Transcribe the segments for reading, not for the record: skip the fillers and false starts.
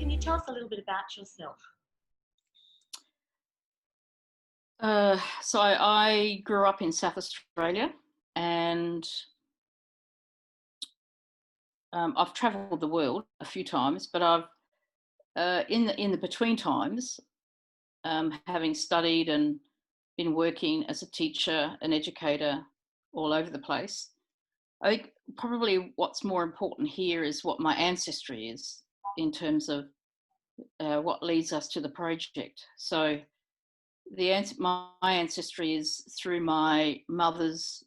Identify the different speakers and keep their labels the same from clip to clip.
Speaker 1: can you tell us a little bit about yourself?
Speaker 2: So I grew up in South Australia, and I've travelled the world a few times, but I've in the between times, having studied and been working as a teacher, an educator, all over the place. I think probably what's more important here is what my ancestry is in terms of what leads us to the project. So my ancestry is through my mother's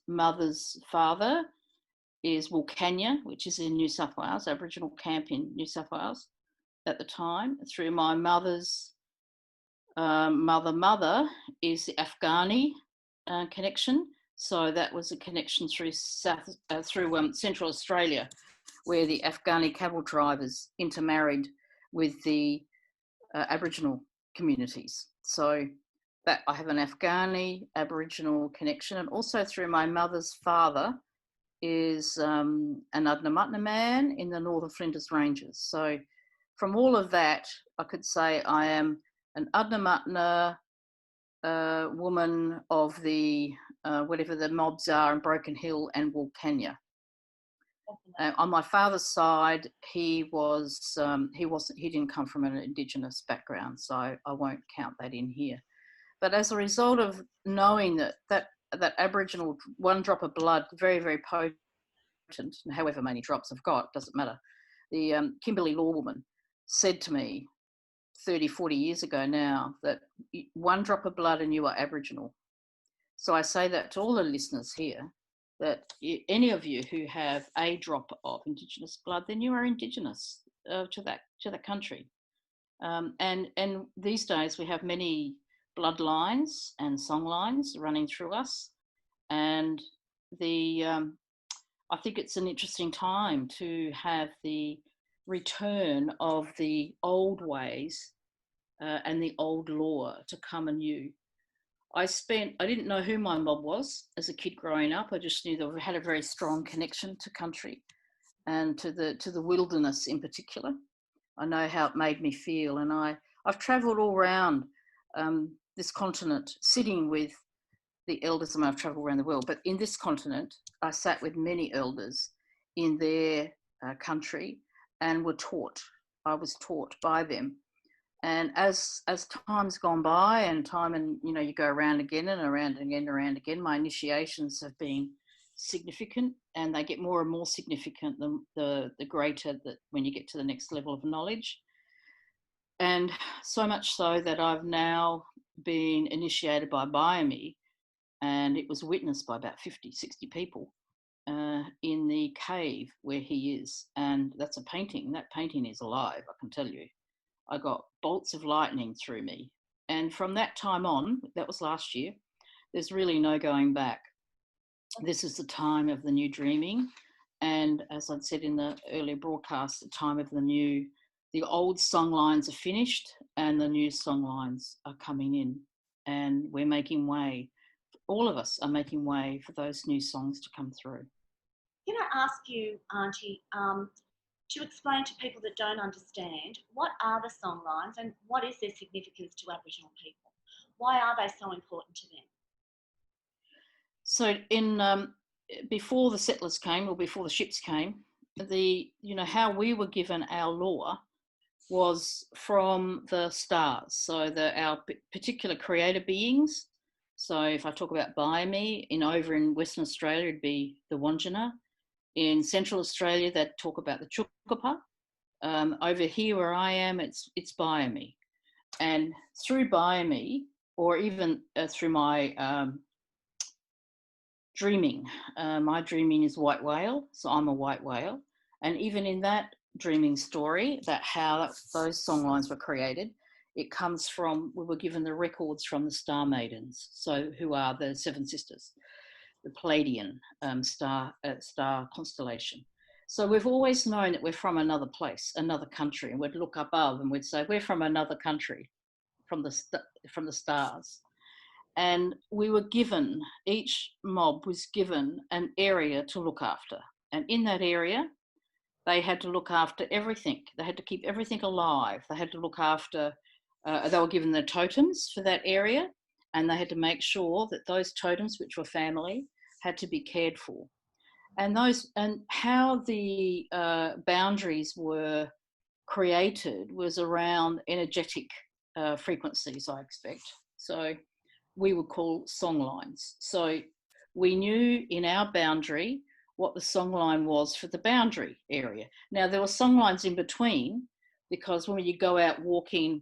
Speaker 2: father is Wilcannia, which is in New South Wales, Aboriginal camp in New South Wales at the time. Through my mother's mother is the Afghani connection. So that was a connection through Central Australia, where the Afghani cattle drivers intermarried with the Aboriginal communities. So that I have an Afghani Aboriginal connection, and also through my mother's father is an Adnyamathanha man in the Northern Flinders Ranges. So from all of that, I could say I am an Adnyamathanha woman of the whatever the mobs are in Broken Hill and Wilcannia. On my father's side, he didn't come from an Indigenous background, so I won't count that in here. But as a result of knowing that Aboriginal one drop of blood, very, very potent, and however many drops I've got, doesn't matter. The Kimberley law woman said to me 30, 40 years ago now that one drop of blood and you are Aboriginal. So I say that to all the listeners here, that any of you who have a drop of Indigenous blood, then you are Indigenous to that country. And these days we have many bloodlines and songlines running through us, and I think it's an interesting time to have the return of the old ways and the old law to come anew. I didn't know who my mob was as a kid growing up. I just knew that we had a very strong connection to country and to the wilderness in particular. I know how it made me feel, and I've travelled all around this continent, sitting with the elders. I've travelled around the world, but in this continent, I sat with many elders in their country and I was taught by them. And as time's gone by and you go around again and around again, around again, my initiations have been significant, and they get more and more significant the greater that when you get to the next level of knowledge. And so much so that I've now been initiated by Biome, and it was witnessed by about 50, 60 people in the cave where he is. And that's a painting. That painting is alive, I can tell you. I got bolts of lightning through me. And from that time on, that was last year, there's really no going back. This is the time of the new dreaming. And as I'd said in the earlier broadcast, the time of the old songlines are finished and the new songlines are coming in. And we're making way. All of us are making way for those new songs to come through.
Speaker 1: Can I ask you, Auntie, to explain to people that don't understand, what are the songlines and what is their significance to Aboriginal people? Why are they so important to them?
Speaker 2: So before the settlers came, or before the ships came, how we were given our law was from the stars. So our particular creator beings. So if I talk about Biome, over in Western Australia, it'd be the Wandjina. In Central Australia, they'd talk about the Chukupa. Over here where I am, it's Biome. And through Biome, or even through my dreaming, my dreaming is white whale, so I'm a white whale. And even in that dreaming story, that how those songlines were created, it comes from, we were given the records from the Star Maidens, so who are the Seven Sisters, the Pleiadian star constellation. So we've always known that we're from another place, another country, and we'd look above and we'd say, we're from another country, from the stars. And we were given, each mob was given an area to look after. And in that area, they had to look after everything. They had to keep everything alive. They had to look after, they were given the totems for that area, and they had to make sure that those totems, which were family, had to be cared for. And how the boundaries were created was around energetic frequencies, I expect. So we would call song lines. So we knew in our boundary what the song line was for the boundary area. Now, there were song lines in between, because when you go out walking,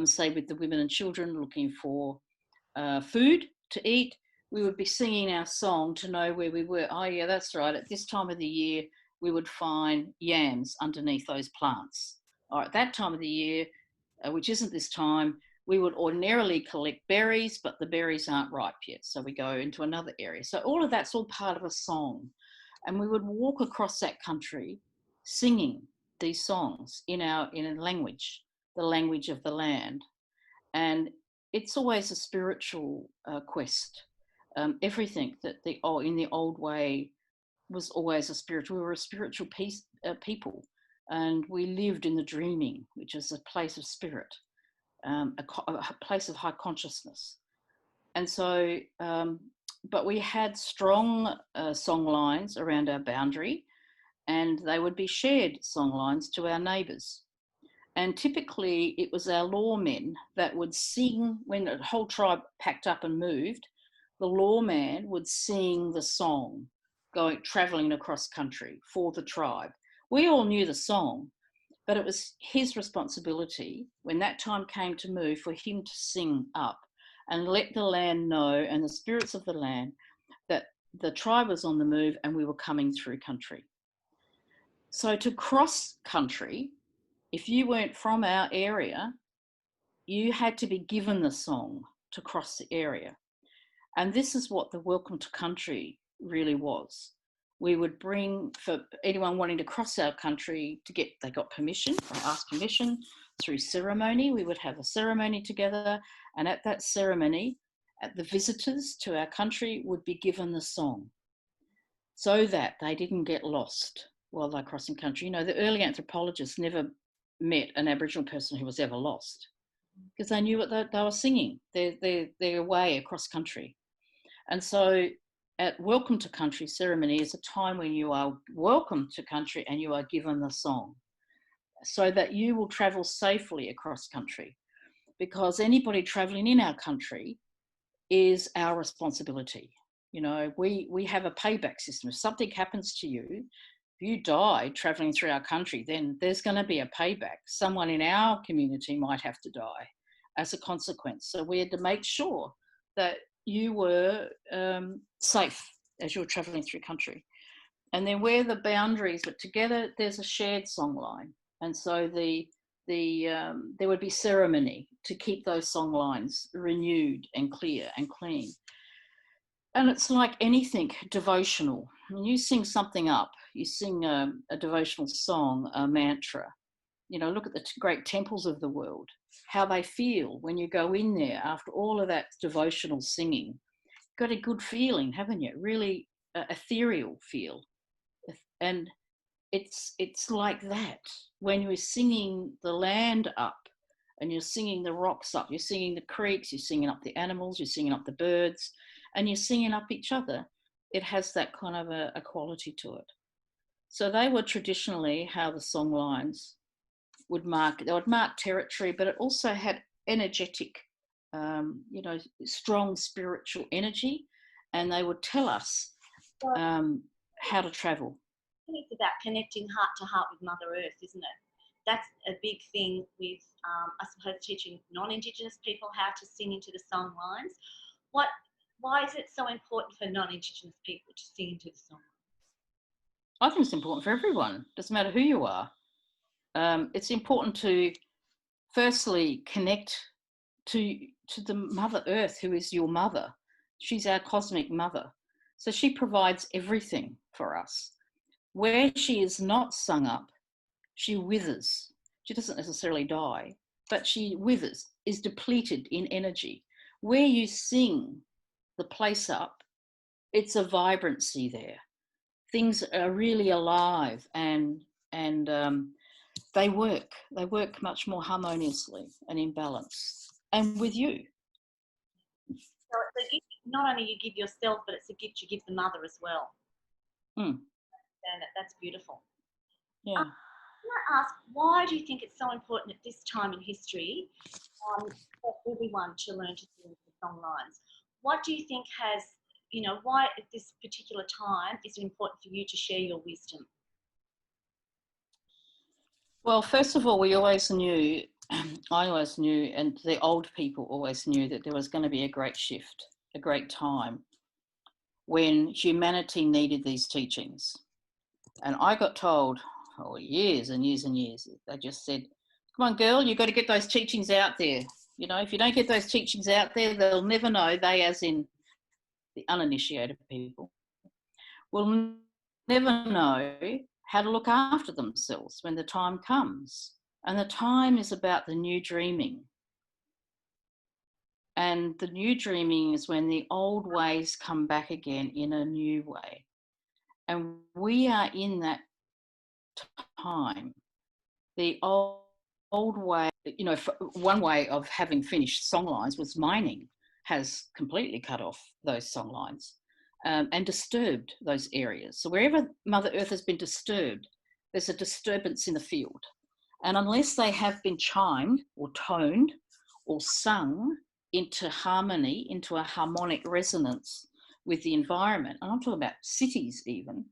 Speaker 2: say with the women and children looking for food to eat, we would be singing our song to know where we were. Oh yeah, that's right. At this time of the year, we would find yams underneath those plants. Or at that time of the year, which isn't this time, we would ordinarily collect berries, but the berries aren't ripe yet. So we go into another area. So all of that's all part of a song. And we would walk across that country singing these songs in a language, the language of the land. And it's always a spiritual quest. Everything that in the old way was always a spiritual. We were a spiritual people, and we lived in the dreaming, which is a place of spirit, a place of high consciousness. And so, but we had strong song lines around our boundary, and they would be shared song lines to our neighbours. And typically it was our lawmen that would sing when the whole tribe packed up and moved. The lawman would sing the song, travelling across country for the tribe. We all knew the song, but it was his responsibility when that time came to move for him to sing up and let the land know, and the spirits of the land, that the tribe was on the move and we were coming through country. So to cross country, if you weren't from our area, you had to be given the song to cross the area. And this is what the welcome to country really was. We would bring, for anyone wanting to cross our country, they got permission, or asked permission through ceremony. We would have a ceremony together, and at that ceremony, the visitors to our country would be given the song so that they didn't get lost while they're crossing country. You know, the early anthropologists never met an Aboriginal person who was ever lost, because they knew what they were singing, their way across country. And so at Welcome to Country ceremony is a time when you are welcome to country and you are given the song so that you will travel safely across country, because anybody travelling in our country is our responsibility. You know, we have a payback system. If something happens to you, if you die travelling through our country, then there's going to be a payback. Someone in our community might have to die as a consequence. So we had to make sure that you were safe as you're travelling through country. And then where the boundaries were together, there's a shared song line. And so there would be ceremony to keep those song lines renewed and clear and clean. And it's like anything devotional. When you sing something up, you sing a devotional song, a mantra. You know, look at the great temples of the world, how they feel when you go in there after all of that devotional singing. You've got a good feeling, haven't you? Really ethereal feel. And it's like that. When you're singing the land up and you're singing the rocks up, you're singing the creeks, you're singing up the animals, you're singing up the birds, and you're singing up each other, it has that kind of a quality to it. So they were traditionally how the song lines would mark territory, but it also had energetic, strong spiritual energy, and they would tell us how to travel.
Speaker 1: It's about connecting heart to heart with Mother Earth, isn't it? That's a big thing with, I suppose, teaching non-Indigenous people how to sing into the song lines. Why is it so important for non-Indigenous people to sing into the song lines?
Speaker 2: I think it's important for everyone. Doesn't matter who you are. It's important to firstly connect to the Mother Earth, who is your mother. She's our cosmic mother. So she provides everything for us. Where she is not sung up, she withers. She doesn't necessarily die, but she withers, is depleted in energy. Where you sing the place up, it's a vibrancy there. Things are really alive and and they work much more harmoniously and in balance, and with you.
Speaker 1: So it's a gift, not only you give yourself, but it's a gift you give the mother as well.
Speaker 2: Mm.
Speaker 1: And that's beautiful.
Speaker 2: Yeah.
Speaker 1: Can I ask, why do you think it's so important at this time in history for everyone to learn to sing the song lines? What do you think has, why at this particular time is it important for you to share your wisdom?
Speaker 2: Well, first of all, we always knew, I always knew, and the old people always knew that there was going to be a great shift, a great time when humanity needed these teachings. And I got told, for years and years and years, they just said, come on, girl, you've got to get those teachings out there. If you don't get those teachings out there, they'll never know, they as in the uninitiated people, will never know how to look after themselves when the time comes. And the time is about the new dreaming. And the new dreaming is when the old ways come back again in a new way. And we are in that time. The old way, one way of having finished songlines was mining has completely cut off those songlines and disturbed those areas. So wherever Mother Earth has been disturbed, there's a disturbance in the field. And unless they have been chimed or toned or sung into harmony, into a harmonic resonance with the environment, and I'm talking about cities even,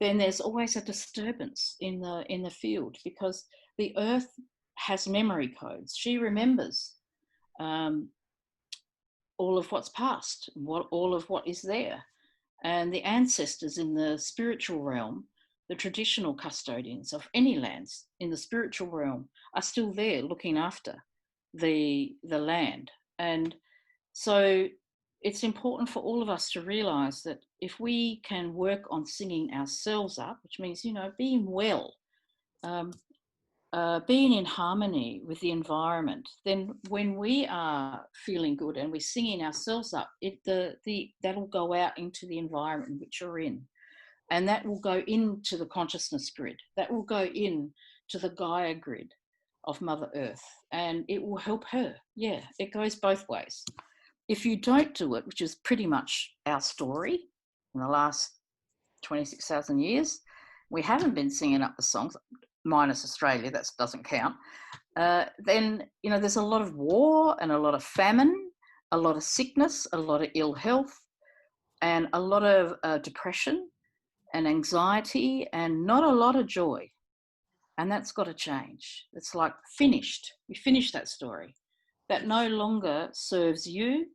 Speaker 2: then there's always a disturbance in the field, because the earth has memory codes. She remembers all of what's past, all of what is there. And the ancestors in the spiritual realm, the traditional custodians of any lands in the spiritual realm, are still there looking after the land. And so it's important for all of us to realise that if we can work on singing ourselves up, which means, being well, being in harmony with the environment, then when we are feeling good and we're singing ourselves up, that'll go out into the environment which you're in. And that will go into the consciousness grid. That will go in to the Gaia grid of Mother Earth. And it will help her. Yeah, it goes both ways. If you don't do it, which is pretty much our story in the last 26,000 years, we haven't been singing up the songs, minus Australia, that doesn't count, then, there's a lot of war and a lot of famine, a lot of sickness, a lot of ill health, and a lot of depression and anxiety, and not a lot of joy. And that's got to change. It's like finished. We finished that story. That no longer serves you,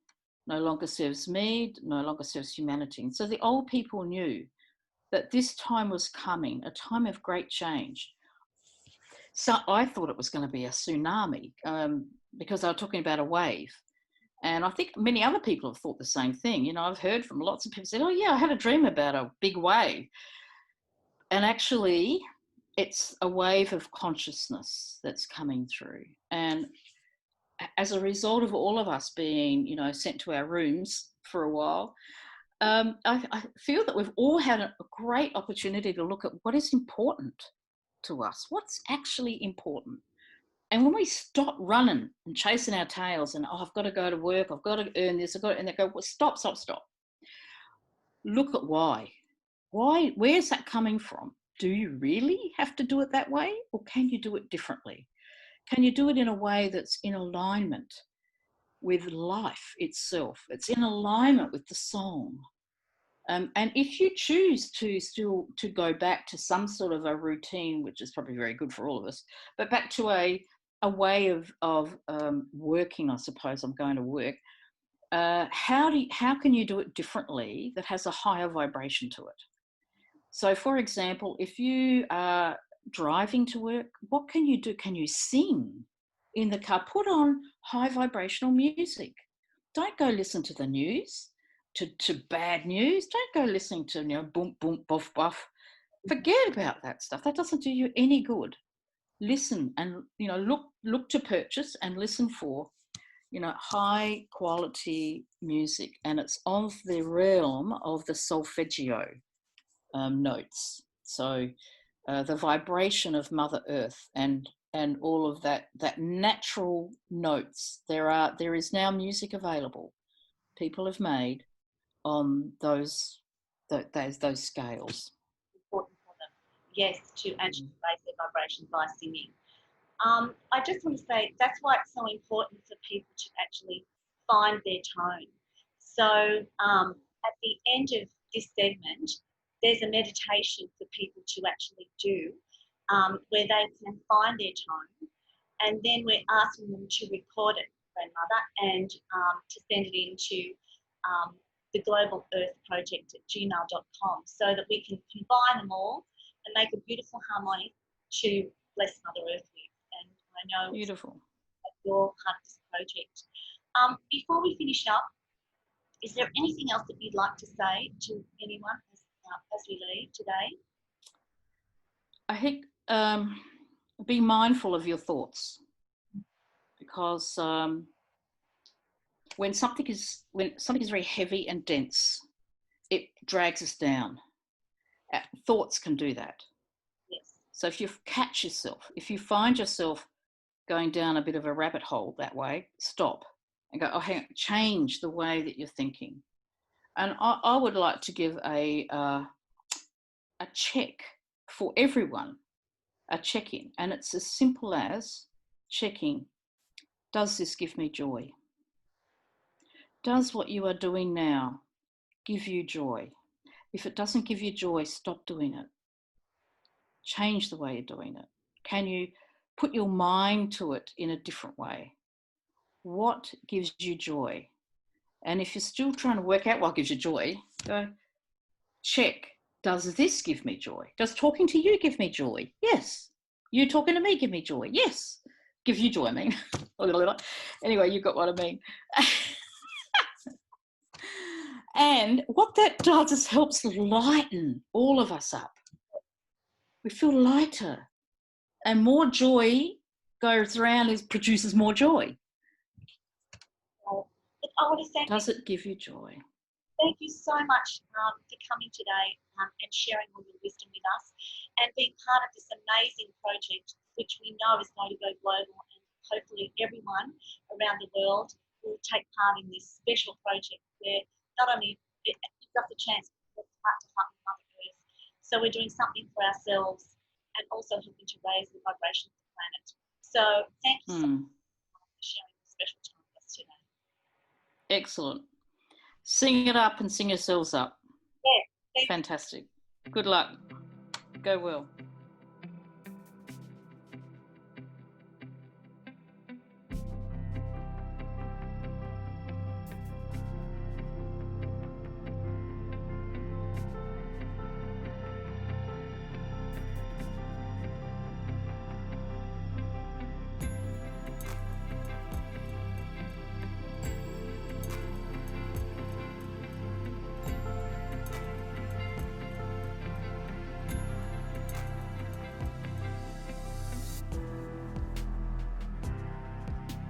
Speaker 2: no longer serves me, no longer serves humanity. And so the old people knew that this time was coming, a time of great change. So I thought it was going to be a tsunami because they were talking about a wave. And I think many other people have thought the same thing. I've heard from lots of people say, oh yeah, I had a dream about a big wave. And actually, it's a wave of consciousness that's coming through. And as a result of all of us being, sent to our rooms for a while, I feel that we've all had a great opportunity to look at what is important to us, what's actually important. And when we stop running and chasing our tails and, I've got to go to work, I've got to earn this, and they go, well, stop. Look at why. Where's that coming from? Do you really have to do it that way? Or can you do it differently? Can you do it in a way that's in alignment with life itself? It's in alignment with the song. And if you choose to go back to some sort of a routine, which is probably very good for all of us, but back to a way of working, I suppose I'm going to work, how can you do it differently that has a higher vibration to it? So, for example, if you are driving to work, what can you do? Can you sing in the car? Put on high vibrational music. Don't go listen to the news, to bad news. Don't go listening to, boom, boom, buff, buff. Forget about that stuff. That doesn't do you any good. Listen and, look to purchase and listen for, high quality music. And it's of the realm of the solfeggio notes. So the vibration of Mother Earth and all of that natural notes. There is now music available. People have made on those scales.
Speaker 1: Important for them, yes, to actually raise their vibration by singing. I just want to say that's why it's so important for people to actually find their tone. So at the end of this segment, there's a meditation for people to actually do where they can find their tone, and then we're asking them to record it, grandmother, and to send it into the Global Earth Project at gmail.com so that we can combine them all and make a beautiful harmonic to bless Mother Earth with. And I know
Speaker 2: Beautiful.
Speaker 1: You're part of this project. Before we finish up, is there anything else that you'd like to say to anyone as we leave today?
Speaker 2: I think be mindful of your thoughts, because when something is very heavy and dense, it drags us down. Thoughts can do that.
Speaker 1: Yes.
Speaker 2: So if you catch yourself, if you find yourself going down a bit of a rabbit hole that way, stop and go, oh, hang on, change the way that you're thinking. And I would like to give a check for everyone, a check-in, and it's as simple as checking, does this give me joy? Does what you are doing now give you joy? If it doesn't give you joy, stop doing it. Change the way you're doing it. Can you put your mind to it in a different way? What gives you joy? And if you're still trying to work out what gives you joy, go check, does this give me joy? Does talking to you give me joy? Yes. You talking to me give me joy? Yes. Gives you joy, I mean. Anyway, you got what I mean. And what that does is helps lighten all of us up. We feel lighter, and more joy goes around, produces more joy.
Speaker 1: Well, I want to say,
Speaker 2: does it give you joy?
Speaker 1: Thank you so much for coming today and sharing all your wisdom with us and being part of this amazing project, which we know is going to go global, and hopefully everyone around the world will take part in this special project where not only it gives us a chance to heart with Mother Earth, so we're doing something for ourselves and also helping to raise the vibration of the planet. So thank you so much for sharing this special time with us today.
Speaker 2: Excellent. Sing it up and sing yourselves up.
Speaker 1: Yeah.
Speaker 2: Fantastic. Good luck. Go well.